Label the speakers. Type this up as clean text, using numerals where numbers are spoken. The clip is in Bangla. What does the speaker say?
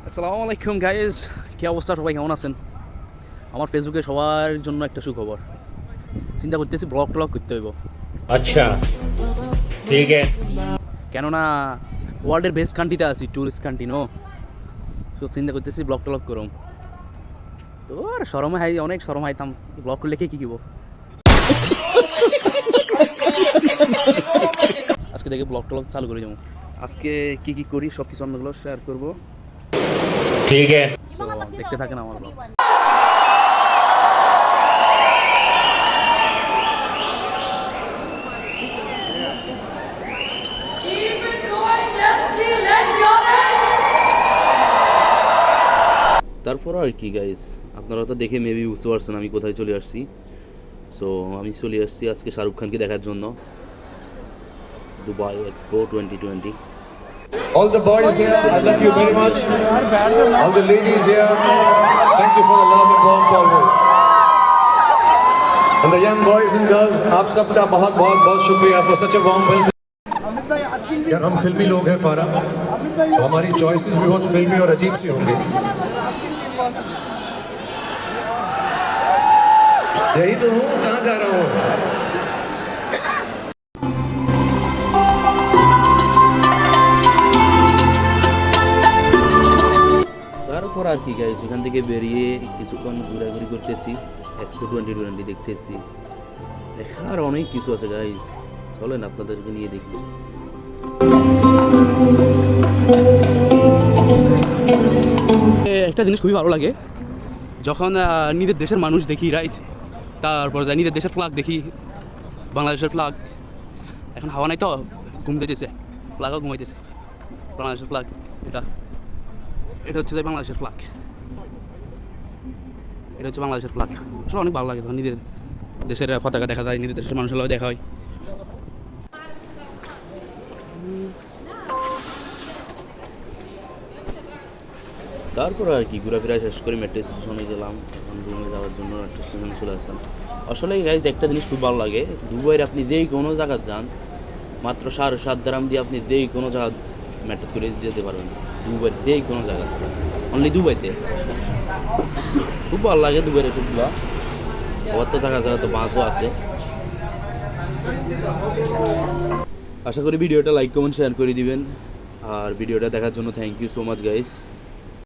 Speaker 1: আসসালামু আলাইকুম গাইজ, কী অবস্থা? সবাই কেমন আছেন? আমার ফেসবুকে সবার জন্য একটা সুখবর। চিন্তা করতেছি ব্লগ টলগ করতে হইব।
Speaker 2: अच्छा ठीक है।
Speaker 1: কেননা ওয়ার্ল্ডের বেস্ট কান্ট্রিতে আছি, ট্যুরিস্ট কান্ট্রি নো। তো চিন্তা করতেছি ব্লগ টলগ করুম। তো আর শরমে হাই, অনেক শরম হাইতাম। ব্লগ করলে কে কী কিব? আজকে দেখে ব্লগ টলগ চালু করে যাবো। আজকে কী কী করি সব কিছু আপনাগুলো শেয়ার করবো।
Speaker 2: ठीक है।
Speaker 1: সো দেখতে থাকেন আমার ব্লগ। তারপর আর কি গাইস, আপনারা তো দেখে মেবি বুঝতে পারছেন আমি কোথায় চলে আসছি। সো আমি চলে আসছি আজকে শাহরুখ খানকে দেখার জন্য, Dubai expo 2020।
Speaker 3: All the boys here, I love you very much. All the ladies here, thank you for the love and warmth always. And the young boys and girls, आप सबका बहुत बहुत बहुत शुक्रिया for such a warm welcome. यार हम फिल्मी लोग हैं फारा, तो हमारी चॉइसेस भी बहुत फिल्मी और अजीब सी होंगी। यही तो हूँ, कहाँ जा रहा हूँ?
Speaker 1: তারপর আর কি গাইস, এখান থেকে বেরিয়ে কিছুক্ষণ ঘোরাঘুরি করতেছি, এক্সপো 2020 দেখতেছি। দেখার অনেক কিছু আছে গাইস, চলেন আপনাদেরকে নিয়ে দেখি। একটা জিনিস খুবই ভালো লাগে যখন নিজের দেশের মানুষ দেখি, রাইট? তারপর যাই নিজের দেশের ফ্ল্যাগ দেখি, বাংলাদেশের ফ্ল্যাগ। এখন হাওয়া নাই তো, ঘুম যাইতেছে, ফ্ল্যাগও ঘুমাইতেছে। বাংলাদেশের ফ্ল্যাগ এটা এটা হচ্ছে বাংলাদেশের ফ্ল্যাগ। এটা হচ্ছে বাংলাদেশের ফ্ল্যাগ। আসলে অনেক ভালো লাগে তখন নিজের দেশের পতাকা দেখা যায়, নিজের দেশের মানুষের লগে দেখা হয়। তারপর আর কি ঘোরাফেরা শেষ করে মেট্রো স্টেশনে গেলাম। এখন রুমে যাওয়ার জন্য মেট্রো স্টেশনে চলে আসলাম। আসলে গাইজ একটা জিনিস খুব ভালো লাগে, দুবাইয়ের আপনি যেই কোনো জায়গা যান, মাত্র 7.5 দিরহাম দিয়ে আপনি যেই কোনো জায়গা মেট্রো করে যেতে পারবেন। দুবাইয়ের যেই কোনো জায়গা, অনলি দুবাইতে। খুব ভালো লাগে দুবাইয়ের এসবগুলো। আবার তো জায়গা জায়গা তো বাসও আছে। আশা করি ভিডিওটা লাইক কমেন্ট শেয়ার করে দিবেন। আর ভিডিওটা দেখার জন্য thank you so much guys.